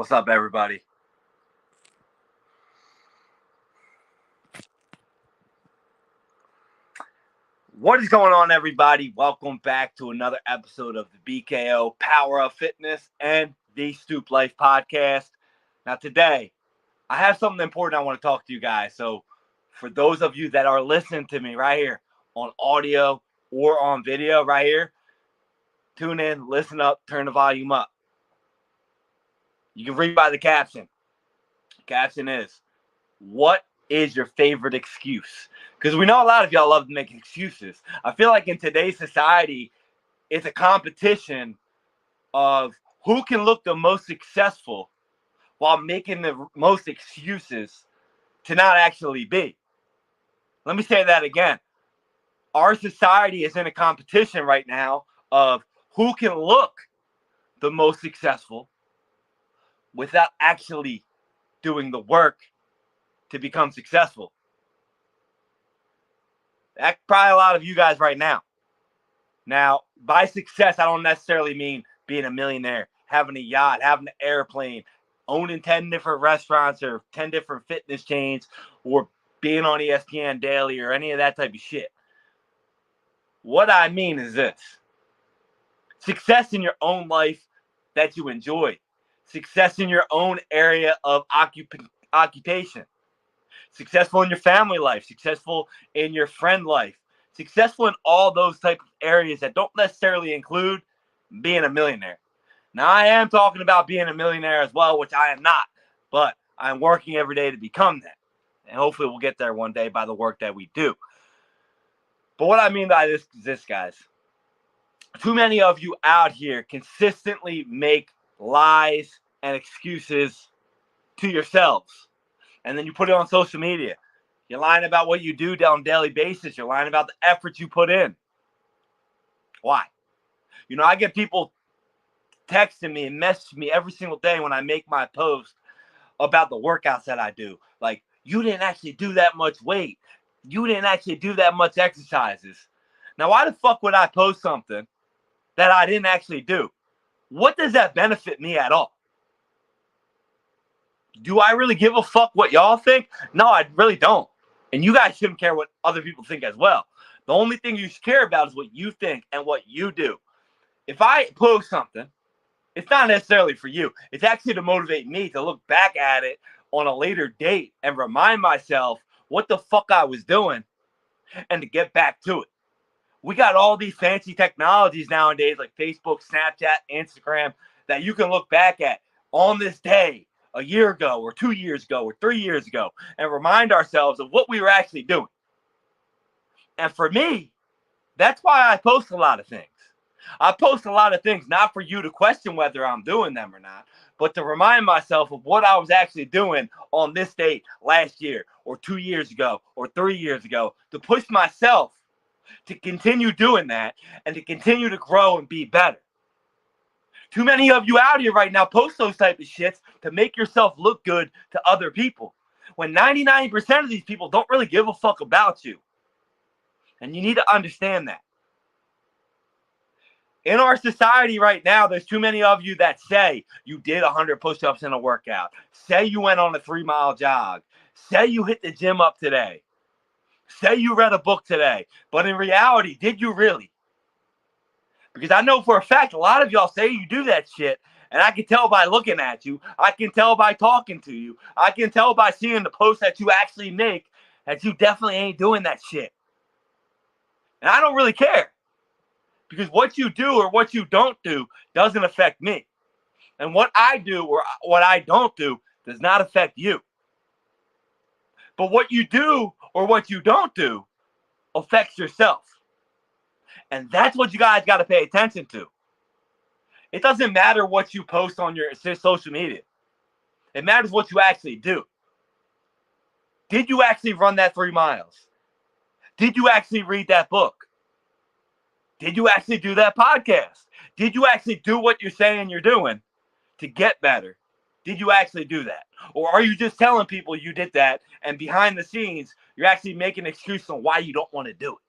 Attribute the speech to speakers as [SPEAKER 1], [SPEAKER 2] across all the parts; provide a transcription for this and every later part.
[SPEAKER 1] What's up, everybody? What is going on, everybody? Welcome back to another episode of the BKO Power of Fitness and the Stoop Life podcast. Now, today, I have something important I want to talk to you guys. So, for those of you that are listening to me right here on audio or on video right here, tune in, listen up, turn the volume up. You can read by the caption. Caption is, what is your favorite excuse? Because we know a lot of y'all love to make excuses. I feel like in today's society, it's a competition of who can look the most successful while making the most excuses to not actually be. Let me say that again. Our society is in a competition right now of who can look the most successful without actually doing the work to become successful. That's probably a lot of you guys right now. Now, by success, I don't necessarily mean being a millionaire, having a yacht, having an airplane, owning 10 different restaurants or 10 different fitness chains, or being on ESPN Daily or any of that type of shit. What I mean is this. Success in your own life that you enjoy. Success in your own area of occupation. Successful in your family life. Successful in your friend life. Successful in all those type of areas that don't necessarily include being a millionaire. Now, I am talking about being a millionaire as well, which I am not, but I'm working every day to become that. And hopefully we'll get there one day by the work that we do. But what I mean by this is this, guys. Too many of you out here consistently make lies and excuses to yourselves. And then you put it on social media. You're lying about what you do on a daily basis. You're lying about the effort you put in. Why? You know, I get people texting me and messaging me every single day when I make my post about the workouts that I do. Like, you didn't actually do that much weight. You didn't actually do that much exercises. Now, why the fuck would I post something that I didn't actually do? What does that benefit me at all? Do I really give a fuck what y'all think? No, I really don't. And you guys shouldn't care what other people think as well. The only thing you should care about is what you think and what you do. If I post something, it's not necessarily for you. It's actually to motivate me to look back at it on a later date and remind myself what the fuck I was doing and to get back to it. We got all these fancy technologies nowadays like Facebook, Snapchat, Instagram that you can look back at on this day a year ago or 2 years ago or 3 years ago and remind ourselves of what we were actually doing. And for me, that's why I post a lot of things. I post a lot of things not for you to question whether I'm doing them or not, but to remind myself of what I was actually doing on this date last year or 2 years ago or 3 years ago, to push myself to continue doing that and to continue to grow and be better. Too many of you out here right now post those type of shits to make yourself look good to other people, when 99% of these people don't really give a fuck about you. And you need to understand that. In our society right now, there's too many of you that say you did 100 push-ups in a workout, say you went on a 3-mile jog, say you hit the gym up today, say you read a book today. But in reality, did you really? Because I know for a fact a lot of y'all say you do that shit, and I can tell by looking at you. I can tell by talking to you. I can tell by seeing the posts that you actually make that you definitely ain't doing that shit. And I don't really care. Because what you do or what you don't do doesn't affect me. And what I do or what I don't do does not affect you. But what you do or what you don't do affects yourself. And that's what you guys got to pay attention to. It doesn't matter what you post on your social media. It matters what you actually do. Did you actually run that 3 miles? Did you actually read that book? Did you actually do that podcast? Did you actually do what you're saying you're doing to get better? Did you actually do that? Or are you just telling people you did that, and behind the scenes, you're actually making an excuse on why you don't want to do it?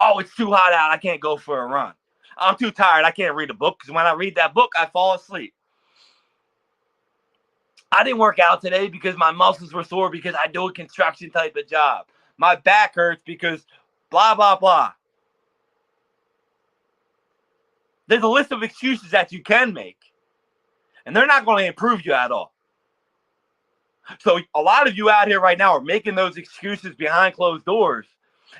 [SPEAKER 1] Oh, it's too hot out. I can't go for a run. I'm too tired. I can't read a book because when I read that book, I fall asleep. I didn't work out today because my muscles were sore because I do a construction type of job. My back hurts because blah, blah, blah. There's a list of excuses that you can make, and they're not going to improve you at all. So a lot of you out here right now are making those excuses behind closed doors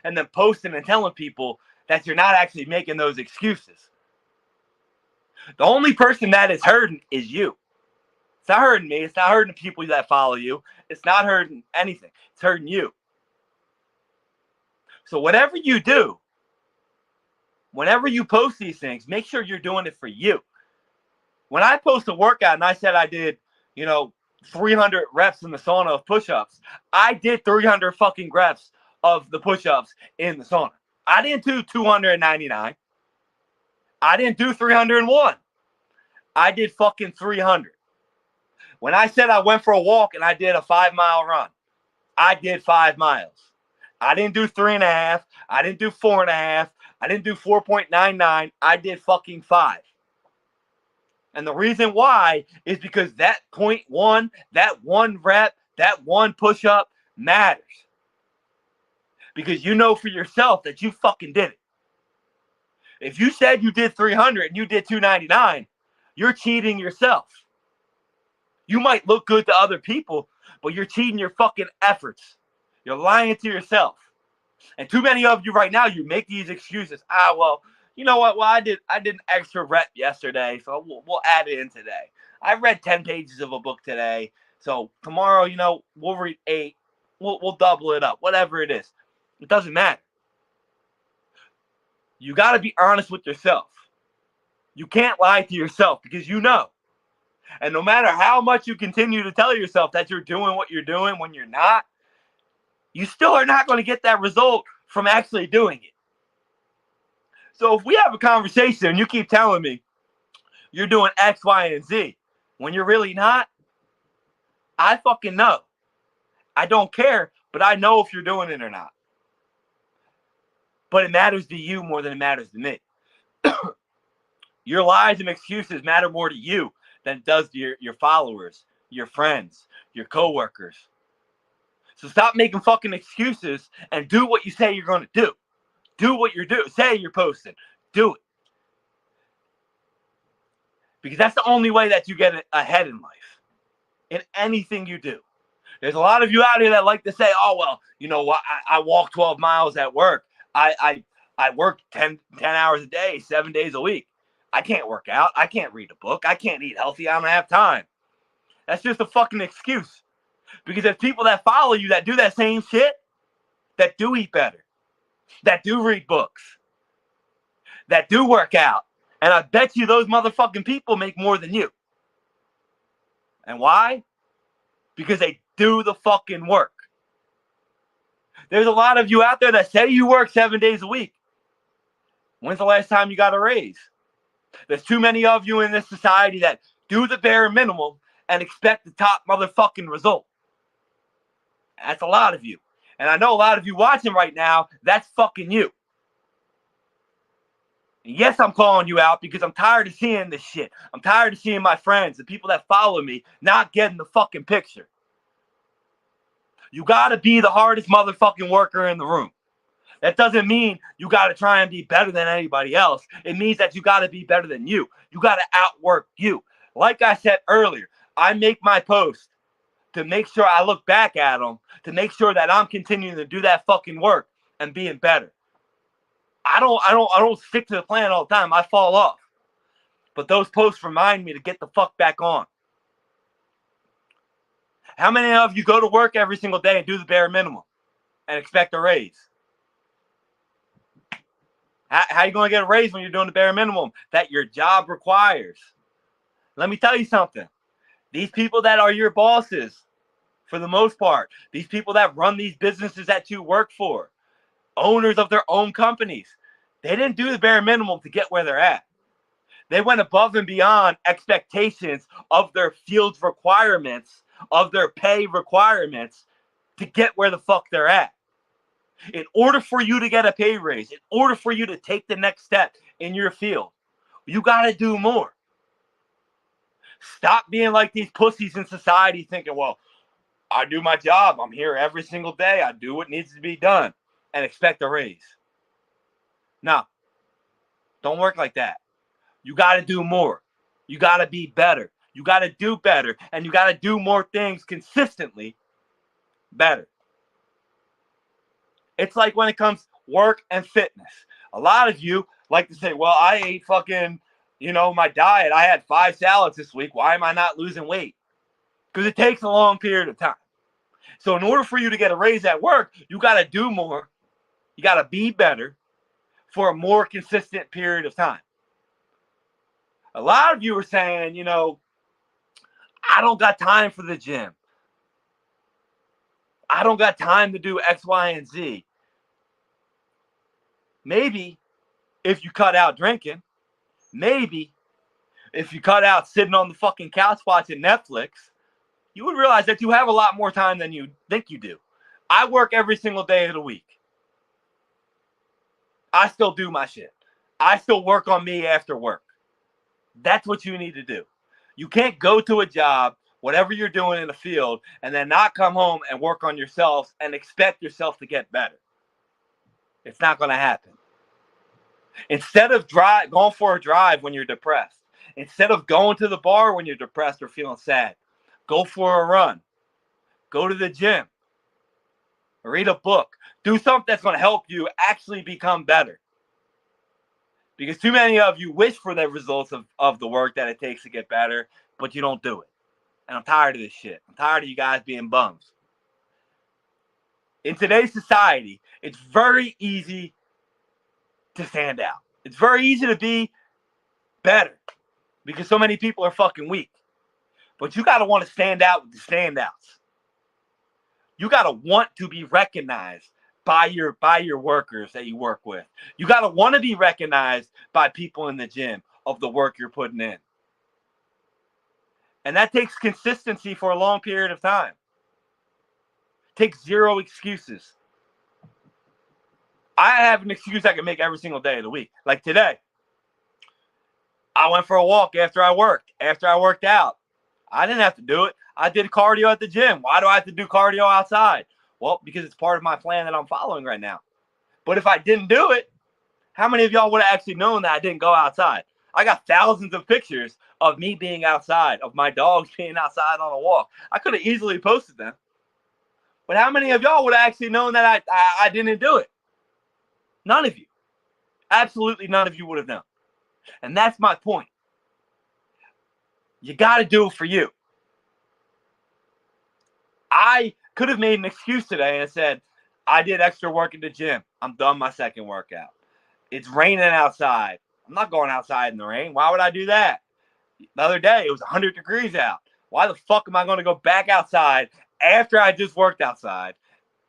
[SPEAKER 1] and then posting and telling people that you're not actually making those excuses. The only person that is hurting is you. It's not hurting me. It's not hurting the people that follow you. It's not hurting anything. It's hurting you. So whatever you do, whenever you post these things, make sure you're doing it for you. When I post a workout and I said I did, 300 reps in the sauna of push-ups, I did 300 fucking reps of the push-ups in the sauna. I didn't do 299. I didn't do 301. I did fucking 300. When I said I went for a walk and I did a 5-mile run, I did 5 miles. I didn't do 3.5. I didn't do 4.5. I didn't do 4.99. I did fucking 5. And the reason why is because that 0.1, that one rep, that one push-up matters. Because you know for yourself that you fucking did it. If you said you did 300 and you did 299, you're cheating yourself. You might look good to other people, but you're cheating your fucking efforts. You're lying to yourself. And too many of you right now, you make these excuses. Well, you know what? Well, I did an extra rep yesterday, so we'll add it in today. I read 10 pages of a book today, so tomorrow, we'll read 8. We'll double it up, whatever it is. It doesn't matter. You got to be honest with yourself. You can't lie to yourself because you know. And no matter how much you continue to tell yourself that you're doing what you're doing when you're not, you still are not going to get that result from actually doing it. So if we have a conversation and you keep telling me you're doing X, Y, and Z when you're really not, I fucking know. I don't care, but I know if you're doing it or not. But it matters to you more than it matters to me. Your lies and excuses matter more to you than it does to your followers, your friends, your coworkers. So stop making fucking excuses and do what you say you're going to do. Do what you're doing. Say you're posting. Do it. Because that's the only way that you get ahead in life. In anything you do. There's a lot of you out here that like to say, oh, well, you know what? I walk 12 miles at work. I work 10 hours a day, 7 days a week. I can't work out. I can't read a book. I can't eat healthy. I don't have time. That's just a fucking excuse. Because there's people that follow you that do that same shit, that do eat better, that do read books, that do work out. And I bet you those motherfucking people make more than you. And why? Because they do the fucking work. There's a lot of you out there that say you work 7 days a week. When's the last time you got a raise? There's too many of you in this society that do the bare minimum and expect the top motherfucking result. That's a lot of you. And I know a lot of you watching right now, that's fucking you. And yes, I'm calling you out because I'm tired of seeing this shit. I'm tired of seeing my friends, the people that follow me, not getting the fucking picture. You got to be the hardest motherfucking worker in the room. That doesn't mean you got to try and be better than anybody else. It means that you got to be better than you. You got to outwork you. Like I said earlier, I make my posts to make sure I look back at them, to make sure that I'm continuing to do that fucking work and being better. I don't stick to the plan all the time. I fall off. But those posts remind me to get the fuck back on. How many of you go to work every single day and do the bare minimum and expect a raise? How are you going to get a raise when you're doing the bare minimum that your job requires? Let me tell you something. These people that are your bosses, for the most part, these people that run these businesses that you work for, owners of their own companies, they didn't do the bare minimum to get where they're at. They went above and beyond expectations of their field's requirements, of their pay requirements to get where the fuck they're at. In order for you to get a pay raise, in order for you to take the next step in your field, you got to do more. Stop being like these pussies in society thinking, well, I do my job. I'm here every single day. I do what needs to be done and expect a raise. No, don't work like that. You got to do more. You got to be better. You got to do better. And you got to do more things consistently better. It's like when it comes work and fitness. A lot of you like to say, well, I ate fucking, my diet. I had 5 salads this week. Why am I not losing weight? Because it takes a long period of time. So in order for you to get a raise at work, you got to do more. You got to be better for a more consistent period of time. A lot of you are saying, I don't got time for the gym. I don't got time to do X, Y, and Z. Maybe if you cut out drinking, maybe if you cut out sitting on the fucking couch watching Netflix, you would realize that you have a lot more time than you think you do. I work every single day of the week. I still do my shit. I still work on me after work. That's what you need to do. You can't go to a job, whatever you're doing in the field, and then not come home and work on yourself and expect yourself to get better. It's not going to happen. Instead of going for a drive when you're depressed, instead of going to the bar when you're depressed or feeling sad, go for a run. Go to the gym. Read a book. Do something that's going to help you actually become better. Because too many of you wish for the results of the work that it takes to get better, but you don't do it. And I'm tired of this shit. I'm tired of you guys being bums. In today's society, it's very easy to stand out. It's very easy to be better because so many people are fucking weak. But you got to want to stand out with the standouts. You got to want to be recognized by your workers that you work with. You got to want to be recognized by people in the gym of the work you're putting in. And that takes consistency for a long period of time. It takes zero excuses. I have an excuse I can make every single day of the week. Like today, I went for a walk after I worked. After I worked out, I didn't have to do it. I did cardio at the gym. Why do I have to do cardio outside? Well, because it's part of my plan that I'm following right now. But if I didn't do it, how many of y'all would have actually known that I didn't go outside? I got thousands of pictures of me being outside, of my dogs being outside on a walk. I could have easily posted them. But how many of y'all would have actually known that I didn't do it? None of you. Absolutely none of you would have known. And that's my point. You got to do it for you. I could have made an excuse today and said, I did extra work at the gym. I'm done my second workout. It's raining outside. I'm not going outside in the rain. Why would I do that? The other day, it was 100 degrees out. Why the fuck am I going to go back outside after I just worked outside?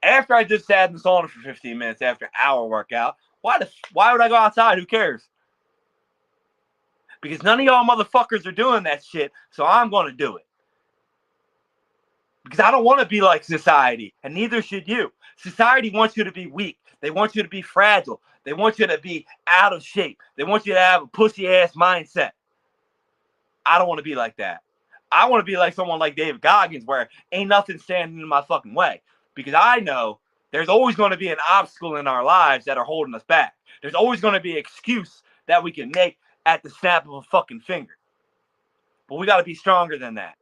[SPEAKER 1] After I just sat in the sauna for 15 minutes after an hour workout? Why would I go outside? Who cares? Because none of y'all motherfuckers are doing that shit, so I'm going to do it. Because I don't want to be like society, and neither should you. Society wants you to be weak. They want you to be fragile. They want you to be out of shape. They want you to have a pussy-ass mindset. I don't want to be like that. I want to be like someone like David Goggins, where ain't nothing standing in my fucking way. Because I know there's always going to be an obstacle in our lives that are holding us back. There's always going to be an excuse that we can make at the snap of a fucking finger. But we got to be stronger than that.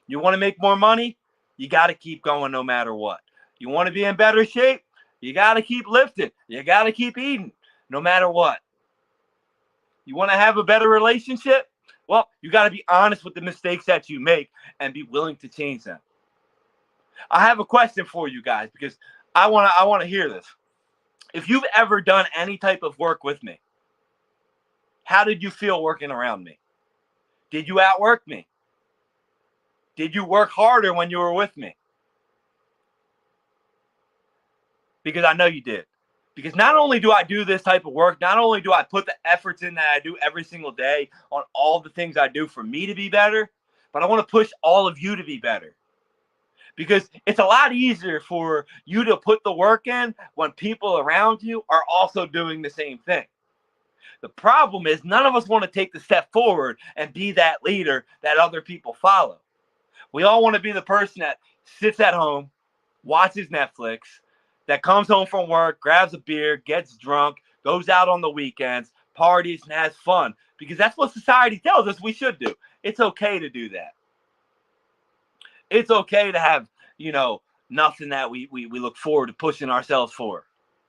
[SPEAKER 1] You want to make more money? You got to keep going no matter what. You want to be in better shape? You got to keep lifting. You got to keep eating no matter what. You want to have a better relationship? Well, you got to be honest with the mistakes that you make and be willing to change them. I have a question for you guys because I want to hear this. If you've ever done any type of work with me, how did you feel working around me? Did you outwork me? Did you work harder when you were with me? Because I know you did. Because not only do I do this type of work, not only do I put the efforts in that I do every single day on all the things I do for me to be better, but I want to push all of you to be better. Because it's a lot easier for you to put the work in when people around you are also doing the same thing. The problem is none of us want to take the step forward and be that leader that other people follow. We all want to be the person that sits at home, watches Netflix, that comes home from work, grabs a beer, gets drunk, goes out on the weekends, parties, and has fun. Because that's what society tells us we should do. It's okay to do that. It's okay to have, nothing that we look forward to pushing ourselves for.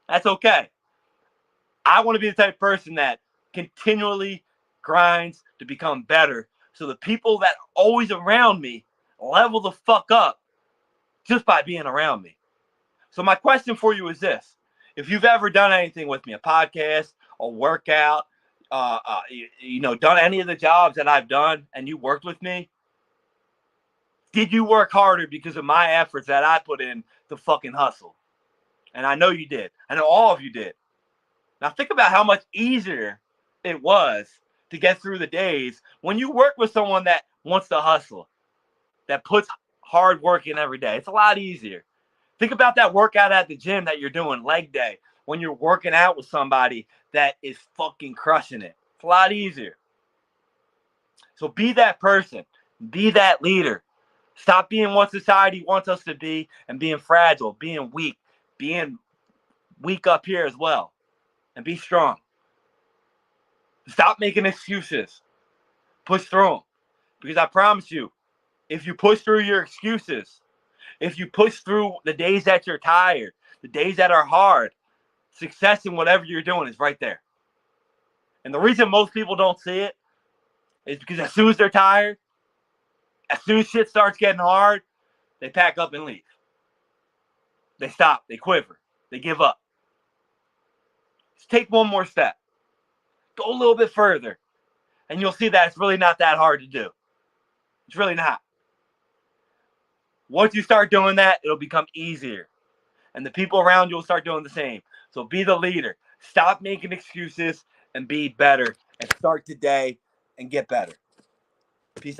[SPEAKER 1] That's okay. I want to be the type of person that continually grinds to become better. So the people that are always around me level the fuck up just by being around me. So my question for you is this. If you've ever done anything with me, a podcast, a workout, done any of the jobs that I've done and you worked with me, did you work harder because of my efforts that I put in to fucking hustle? And I know you did. I know all of you did. Now think about how much easier it was to get through the days when you work with someone that wants to hustle, that puts hard work in every day. It's a lot easier. Think about that workout at the gym that you're doing, leg day, when you're working out with somebody that is fucking crushing it. It's a lot easier. So be that person. Be that leader. Stop being what society wants us to be and being fragile, being weak up here as well. And be strong. Stop making excuses. Push through them. Because I promise you, if you push through your excuses, if you push through the days that you're tired, the days that are hard, success in whatever you're doing is right there. And the reason most people don't see it is because as soon as they're tired, as soon as shit starts getting hard, they pack up and leave. They stop. They quiver. They give up. Just take one more step. Go a little bit further. And you'll see that it's really not that hard to do. It's really not. Once you start doing that, it'll become easier. And the people around you will start doing the same. So be the leader. Stop making excuses and be better. And start today and get better.